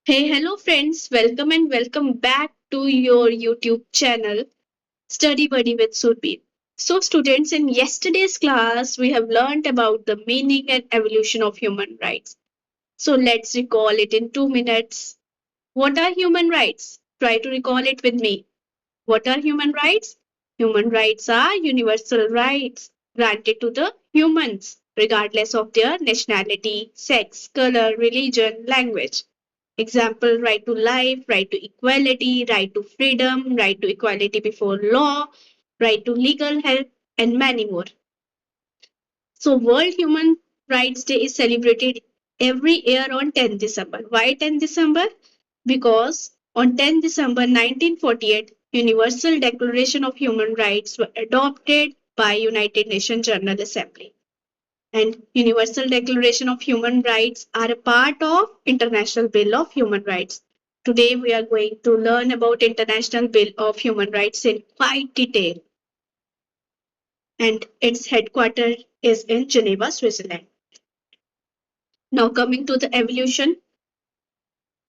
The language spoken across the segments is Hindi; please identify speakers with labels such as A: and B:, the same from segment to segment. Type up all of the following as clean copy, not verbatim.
A: Hey, hello friends, welcome and welcome back to your YouTube channel, Study Buddy with Surbir. So, students, in yesterday's class, we have learned about the meaning and evolution of human rights. So, let's recall it in 2 minutes. What are human rights? Try to recall it with me. What are human rights? Human rights are universal rights granted to the humans, regardless of their nationality, sex, color, religion, language. Example, right to life, right to equality, right to freedom, right to equality before law, right to legal help, and many more. So, World Human Rights Day is celebrated every year on 10th December. Why 10th December? Because on 10th December 1948, Universal Declaration of Human Rights were adopted by United Nations General Assembly. And Universal Declaration of Human Rights are a part of International Bill of Human Rights. Today we are going to learn about International Bill of Human Rights in quite detail, and its headquarters is in Geneva, Switzerland. Now coming to the evolution,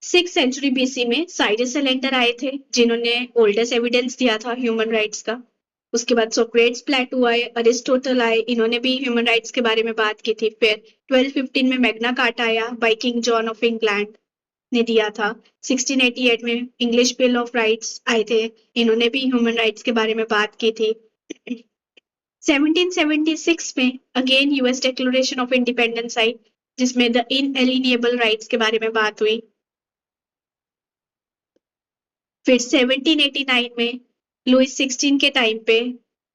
A: 6th century BC में साइरस सेलेंडर आए थे जिन्होंने ओल्डेस्ट एविडेंस दिया था ह्यूमन राइट्स का. उसके बाद सोक्रेट्स, प्लेटो आए, अरिस्टोटल आए, इन्होंने भी ह्यूमन राइट्स के बारे में बात की थी. फिर 1215 में मैग्ना कार्टा आया by King John of England ने दिया था. 1688 में इंग्लिश बिल ऑफ राइट्स आए थे, इन्होंने भी ह्यूमन राइट्स के बारे में बात की थी. 1776 में again US declaration of independence आई जिसमें द इनएलिनिएबल राइट्स के बारे में बात हुई. फिर 1789 में लुइस 16 के टाइम पे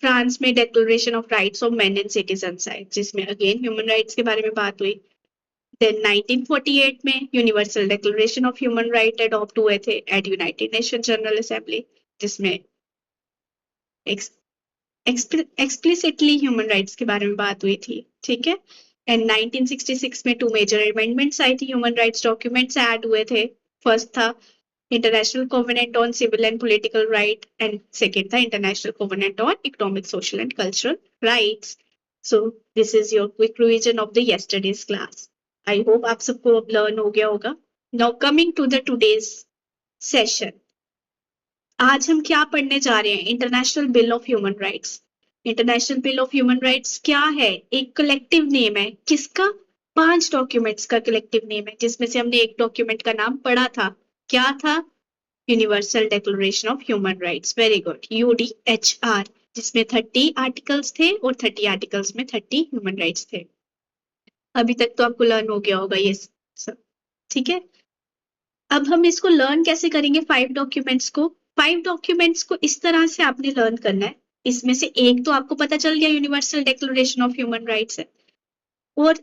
A: फ्रांस में declaration of rights of man and citizens आए जिसमें अगेन ह्यूमन राइट्स के बारे में बात हुई. देन 1948 में Universal declaration of Human Right adopt हुए थे at United Nation General Assembly जिसमें एक्सप्लिसिटली ह्यूमन राइट्स के बारे में बात हुई थी. ठीक है. एंड 1966 में 2 मेजर अमेंडमेंट्स आई थी, ह्यूमन राइट्स डॉक्यूमेंट्स ऐड हुए थे. फर्स्ट था International Covenant on Civil and Political Right, and second the International Covenant on Economic, Social and Cultural Rights. So this is your quick revision of the yesterday's class. I hope आप सबको अब learn हो गया होगा. Now coming to the today's session. आज हम क्या पढ़ने जा रहे हैं? International bill of human rights. International bill of human rights क्या है? एक कलेक्टिव नेम है. किसका? 5 डॉक्यूमेंट्स का कलेक्टिव नेम है जिसमें से हमने एक डॉक्यूमेंट का नाम पढ़ा था. क्या था? Universal declaration of human rights. Very good. UDHR, जिसमें 30 आर्टिकल्स थे और 30 आर्टिकल्स में 30 ह्यूमन राइट्स थे. अभी तक तो आपको लर्न हो गया होगा ये सब. ठीक है. अब हम इसको लर्न कैसे करेंगे 5 डॉक्यूमेंट्स को? 5 डॉक्यूमेंट्स को इस तरह से आपने लर्न करना है. इसमें से एक तो आपको पता चल गया Universal declaration of human rights है, और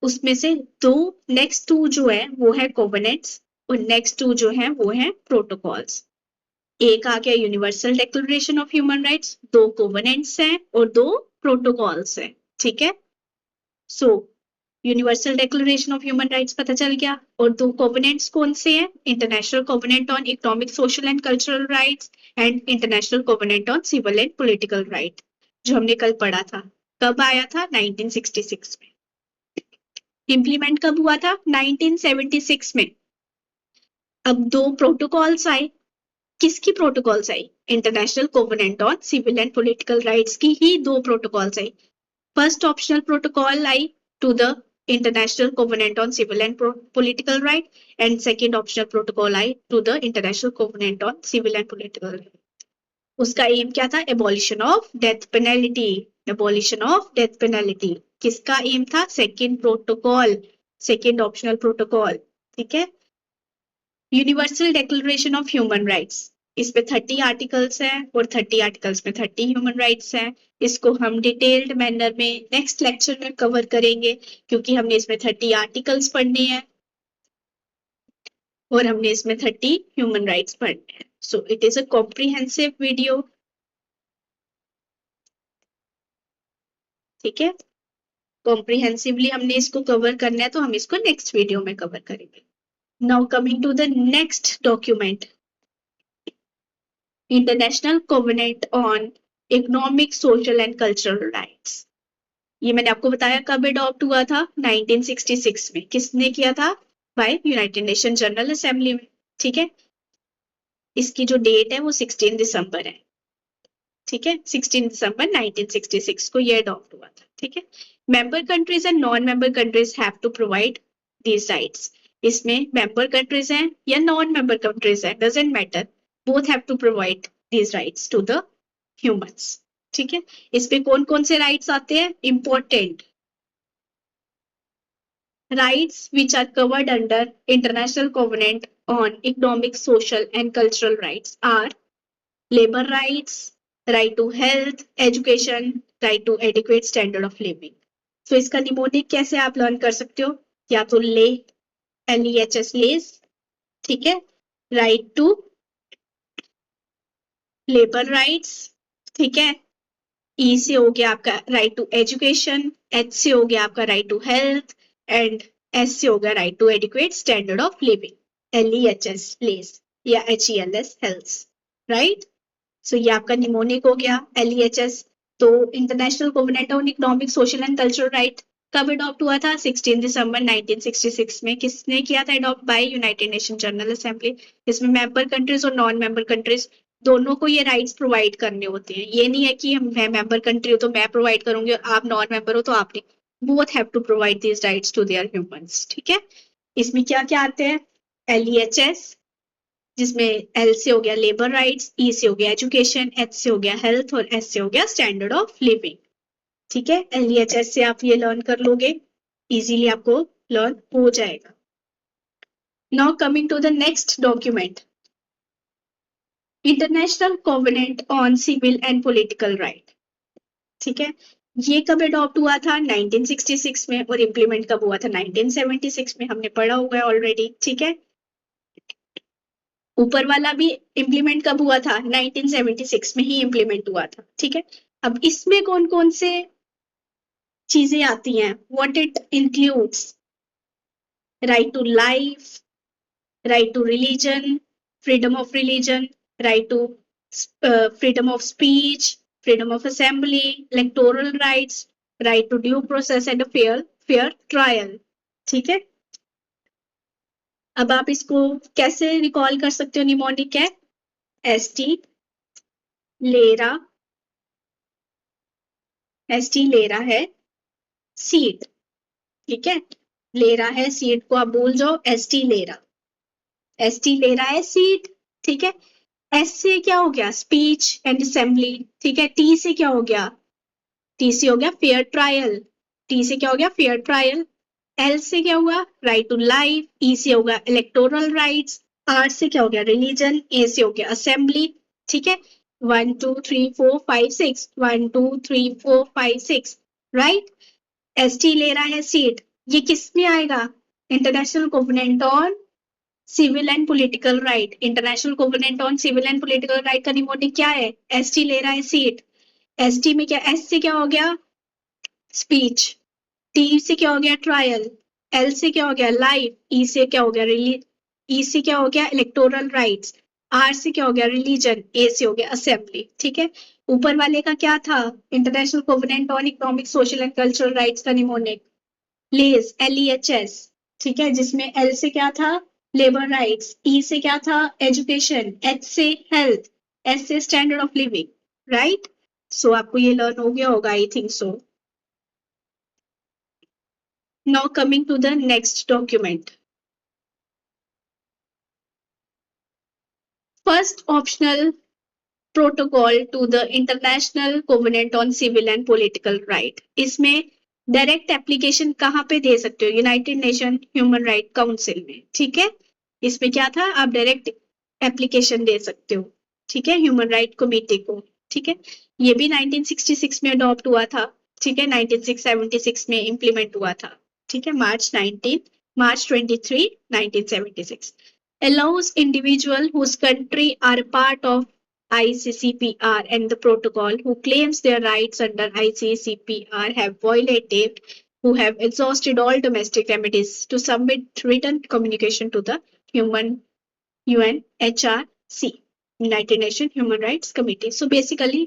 A: उसमें से दो नेक्स्ट 2 जो है वो है कोवेनेंट्स और नेक्स्ट 2 जो है वो है प्रोटोकॉल्स. एक आ गया Universal declaration of human Rights, 2 covenants हैं और 2 प्रोटोकॉल्स हैं. ठीक है. So Universal declaration of human Rights पता चल गया, और 2 कोवेनेंट्स कौन से हैं? International covenant on economic, social and cultural Rights and International covenant on civil and Political Right, जो हमने कल पढ़ा था. कब आया था? 1966 में. इंप्लीमेंट कब हुआ था? 1976 में. अब 2 प्रोटोकॉल्स आए. किसकी प्रोटोकॉल्स आई? International covenant on civil and political Rights की ही 2 प्रोटोकॉल्स आई. फर्स्ट ऑप्शनल प्रोटोकॉल आई to the international covenant on civil and Political Right, and second optional protocol आई to the international covenant on civil and Political Right. उसका एम क्या था? Abolition of death penalty. Abolition of death penalty किसका एम था? Second protocol, second optional protocol. ठीक है. Universal declaration of human rights, इसमें 30 आर्टिकल्स हैं और 30 आर्टिकल्स में 30 ह्यूमन राइट्स हैं. इसको हम डिटेल्ड मैनर में नेक्स्ट लेक्चर में कवर करेंगे क्योंकि हमने इसमें 30 आर्टिकल्स पढ़ने हैं और हमने इसमें 30 ह्यूमन राइट्स पढ़ने हैं. So it is a comprehensive video. ठीक है. कॉम्प्रिहेंसिवली हमने इसको कवर करना है, तो हम इसको नेक्स्ट वीडियो में कवर करेंगे. Now coming to the next document, International covenant on economic, social and cultural Rights. ये मैंने आपको बताया कब अडॉप्ट हुआ था? 1966 में. किसने किया था? By United Nation General Assembly में। ठीक है, इसकी जो डेट है वो 16 दिसंबर है। ठीक है, 16 दिसंबर 1966 को ये अडॉप्ट हुआ था। ठीक है, member countries and non member countries have to provide these rights. इसमें मेंबर कंट्रीज हैं या नॉन मेंबर कंट्रीज हैं, doesn't matter, both have to provide these rights to the humans. ठीक है, इसमें कौन कौन से राइट्स आते हैं important? rights which are covered under International Covenant on Economic, Social and Cultural Rights are labor rights, right to health, education, right to adequate standard of living. So इसका निमोनिक कैसे आप लर्न कर सकते हो? या तो ले, LEHS लेस, ठीक है, राइट टू लेबर राइट्स, ठीक है, E से हो गया आपका राइट टू एजुकेशन, H से हो गया आपका right to health and S से हो गया right to adequate standard of living, LEHS less या HELS हेल्थ, राइट। सो ये आपका निमोनिक हो गया LEHS। तो International covenant on economic, social and Cultural Right कब अडॉप्ट हुआ था? 16 दिसंबर 1966 में। किसने किया था adopt? By United Nation General Assembly. इसमें मेंबर कंट्रीज और नॉन मेंबर कंट्रीज दोनों को ये राइट्स प्रोवाइड करने होते हैं। ये नहीं है कि मैं मेंबर कंट्री हूं तो मैं प्रोवाइड करूंगी और आप नॉन मेंबर हो तो आप नहीं, both have to provide these rights to their humans. ठीक है, इसमें क्या क्या आते हैं? LEHS, जिसमें L से हो गया लेबर राइट्स, E से हो गया एजुकेशन, H से हो गया हेल्थ और S से हो गया स्टैंडर्ड ऑफ लिविंग। ठीक है, LEHS से आप ये लर्न कर लोगे, इजीली आपको लर्न हो जाएगा। Now coming to the next document, International covenant on civil and Political Right. ठीक है, ये कब अडॉप्ट हुआ था? 1966 में। और इंप्लीमेंट कब हुआ था? 1976 में। हमने पढ़ा हुआ है ऑलरेडी। ठीक है, ऊपर वाला भी इंप्लीमेंट कब हुआ था? 1976 में ही इंप्लीमेंट हुआ था। ठीक है, अब इसमें कौन कौन से चीजें आती हैं? What it includes? Right to life, right to religion, freedom of religion, right to freedom of speech, freedom of assembly, electoral rights, right to due process and a fair trial. ठीक है, अब आप इसको कैसे रिकॉल कर सकते हो? निमोनिक है एसटी लेरा, एसटी लेरा है सीट। ठीक है, लेरा है सीट को आप भूल जाओ, एसटी लेरा, एसटी लेरा है सीट। ठीक है, एस से क्या हो गया? Speech and assembly. ठीक है, टी से क्या हो गया? टी से हो गया फेयर ट्रायल, टी से क्या हो गया? Fair trial. एल से क्या हुआ? Right to life. ई से हो गया इलेक्टोरल राइट्स। आर से क्या हो गया? रिलीजन। ए से हो गया असेंबली। ठीक है, 1 2 3 4 5 6, 1 2 3 4 5 6, राइट। एस टी ले रहा है सीट, ये किस में आएगा? International covenant on civil and Political Right. International covenant on civil and Political Right का निमोनिक क्या है? एसटी ले रहा है सीट। एसटी में क्या? एस से क्या हो गया? स्पीच। टी से क्या हो गया? ट्रायल। एल से क्या हो गया? लाइफ। ई से क्या हो गया? ई से क्या हो गया? Electoral rights. आर से क्या हो गया? रिलीजन। ए से हो गया असेंबली। ठीक है, ऊपर वाले का क्या था? International covenant on economic, social and cultural rights का निमोनिक लेस, LEHS। ठीक है, जिसमें एल से क्या था? Labour rights. ई से क्या था? एजुकेशन। एच से हेल्थ। एस से standard of living, right. So आपको ये लर्न हो गया होगा, I think so. Now coming to the next document, first optional protocol to the international covenant on civil and Political Right. इसमें डायरेक्ट एप्लीकेशन कहाँ पे दे सकते हो? United Nation Human Right Council में। ठीक है, इसमें क्या था? आप डायरेक्ट एप्लीकेशन दे सकते हो। ठीक है, ह्यूमन राइट कमेटी को। ठीक है, ये भी 1966 में अडॉप्ट हुआ था। ठीक है, 1976 में इंप्लीमेंट हुआ था। ठीक है, मार्च 23 1976 allows individual whose country are part of ICCPR and the protocol who claims their rights under ICCPR have violated, who have exhausted all domestic remedies to submit written communication to the UNHRC, United Nations Human Rights Committee. So basically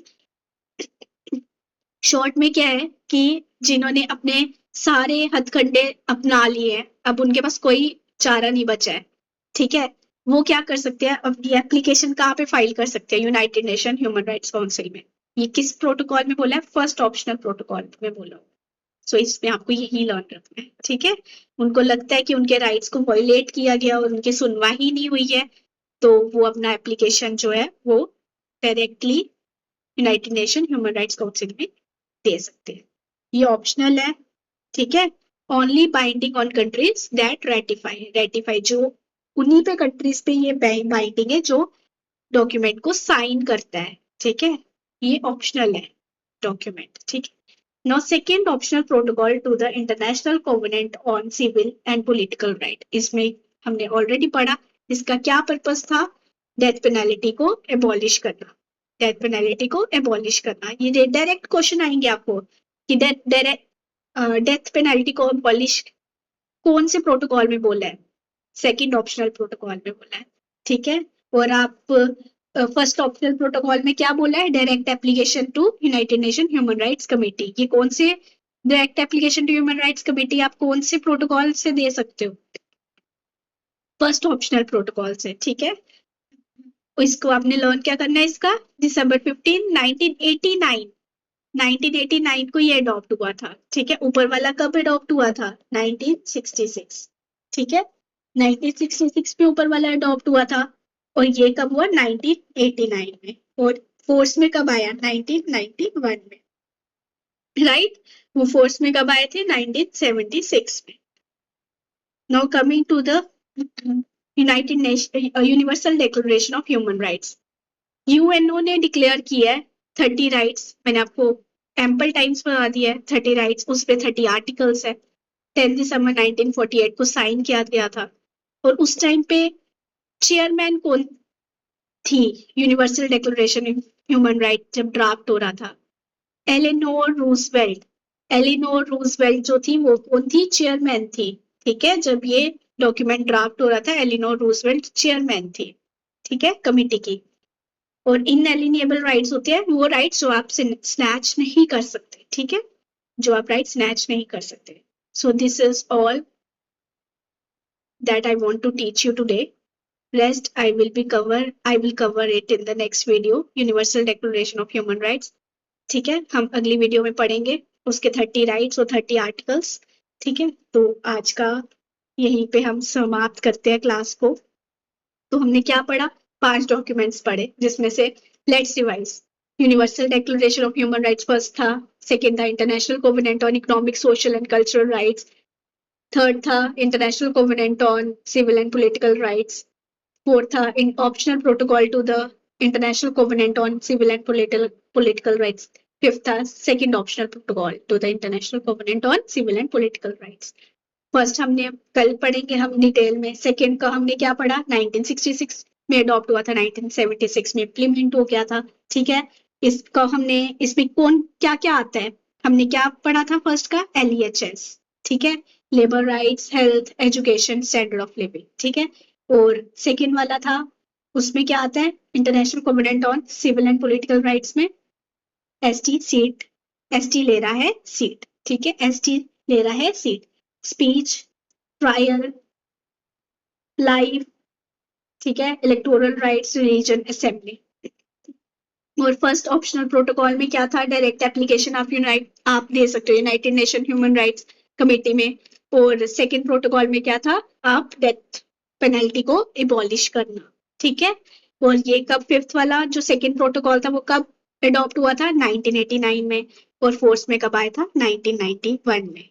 A: short में क्या है कि जिन्होंने अपने सारे हथकंडे अपना लिए हैं, अब उनके पास कोई चारा नहीं बचा है, ठीक है। वो क्या कर सकते हैं, अपनी एप्लीकेशन कहाँ पे फाइल कर सकते हैं, United Nation Human rights council में। ये किस प्रोटोकॉल में बोला है, फर्स्ट ऑप्शनल प्रोटोकॉल में बोला। सो इसमें आपको यही लर्न रखना है, ठीक है। उनको लगता है कि उनके राइट्स को वायलेट किया गया और उनकी सुनवाई नहीं हुई है, तो वो अपना एप्लीकेशन जो है वो directly United Nation Human rights council में दे सकते हैं। ये ऑप्शनल है, ठीक है। Only binding on countries that ratify जो उन्हीं पे कंट्रीज पे ये बाइंडिंग है जो डॉक्यूमेंट को साइन करता है, ठीक है। ये ऑप्शनल है डॉक्यूमेंट, ठीक है। Now, second optional protocol to the International Covenant on Civil and Political Right. इसमें हमने ऑलरेडी पढ़ा, इसका क्या पर्पस था, डेथ पेनल्टी को एबॉलिश करना, डेथ पेनल्टी को एबॉलिश करना। ये डायरेक्ट क्वेश्चन आएंगे आपको कि डेथ पेनल्टी को एबॉलिश कौन से प्रोटोकॉल में बोला है, सेकंड ऑप्शनल प्रोटोकॉल में बोला है, ठीक है। और आप फर्स्ट ऑप्शनल प्रोटोकॉल में क्या बोला है, direct application to United Nation Human Rights Committee. ये कौन से direct application to Human Rights Committee आप कौन से प्रोटोकॉल से दे सकते हो, फर्स्ट ऑप्शनल प्रोटोकॉल से, ठीक है। इसको आपने लर्न क्या करना है, इसका दिसंबर 15 1989 1989 को ये अडॉप्ट हुआ था, ठीक है। ऊपर वाला कब अडॉप्ट हुआ था, 1966, ठीक है। 1966 में ऊपर वाला अडॉप्ट हुआ था और ये कब हुआ, 1989 में। और फोर्स में कब आया, 1991 में, राइट। वो फोर्स में कब आए थे, 1976 में। Now coming to the United Nation Universal declaration of human Rights. UNO ने डिक्लेयर किया है 30 राइट्स, मैंने आपको एम्पल टाइम्स बता दिया है 30 राइट्स, उस पे 30 आर्टिकल्स है। 10 दिसंबर 1948 को साइन किया गया था। और उस टाइम पे चेयरमैन कौन थी universal declaration of Human right जब ड्राफ्ट हो रहा था, एलिनोर रूजवेल्ट। एलिनोर रूजवेल्ट जो थी वो कौन थी, चेयरमैन थी, ठीक है। जब ये डॉक्यूमेंट ड्राफ्ट हो रहा था एलिनोर रूजवेल्ट चेयरमैन थी, ठीक है, कमिटी की। और इनएलिनिएबल राइट्स होते हैं वो राइट्स जो आप स्नैच नहीं कर सकते, ठीक है, जो आप राइट स्नैच नहीं कर सकते। So this is all that I want to teach you today. Rest I will cover it in the next video, Universal Declaration of Human Rights. ठीक है, हम अगली वीडियो में पढ़ेंगे उसके 30 राइट्स और 30 आर्टिकल्स, ठीक है। तो आज का यहीं पे हम समाप्त करते हैं क्लास को। तो हमने क्या पढ़ा, 5 डॉक्यूमेंट्स पढ़े, जिसमें से let's revise. Universal declaration of human rights first था, सेकंड था international covenant on economic, social and cultural rights, third था international covenant on civil and political rights, fourth था an optional protocol to the international covenant on civil and political rights, fifth था second optional protocol to the international covenant on civil and political rights. First हमने कल पढ़ेंगे हम डिटेल में, सेकंड का हमने क्या पढ़ा, 1966 में अडॉप्ट हुआ था, 1976 में इम्प्लीमेंट हो गया था, ठीक है। इसका हमने, इसमें कौन क्या क्या आता है, हमने क्या पढ़ा था फर्स्ट का, LEHS, ठीक है, labour rights, health, education, standard of living, ठीक है। और सेकेंड वाला था, उसमें क्या आता है, International covenant on civil and political Rights में ST ले रहा है सीट, ठीक है, ST ले रहा है सीट, स्पीच, ट्रायल, लाइफ, ठीक है, इलेक्टोरल राइट्स, रिलीजन, असेंबली। और फर्स्ट ऑप्शनल प्रोटोकॉल में क्या था, डायरेक्ट एप्लीकेशन आप दे सकते हो United Nation Human Rights committee में। और सेकंड प्रोटोकॉल में क्या था, आप डेथ पेनल्टी को एबॉलिश करना, ठीक है। और ये कब, फिफ्थ वाला जो सेकंड प्रोटोकॉल था वो कब अडॉप्ट हुआ था, 1989 में। और फोर्थ में कब आया था, 1991 में।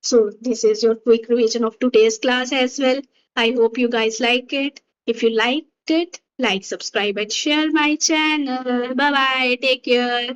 A: So this is your quick revision of today's class as well. I hope you guys like it. If you liked it, like, subscribe and share my channel. Bye bye. Take care.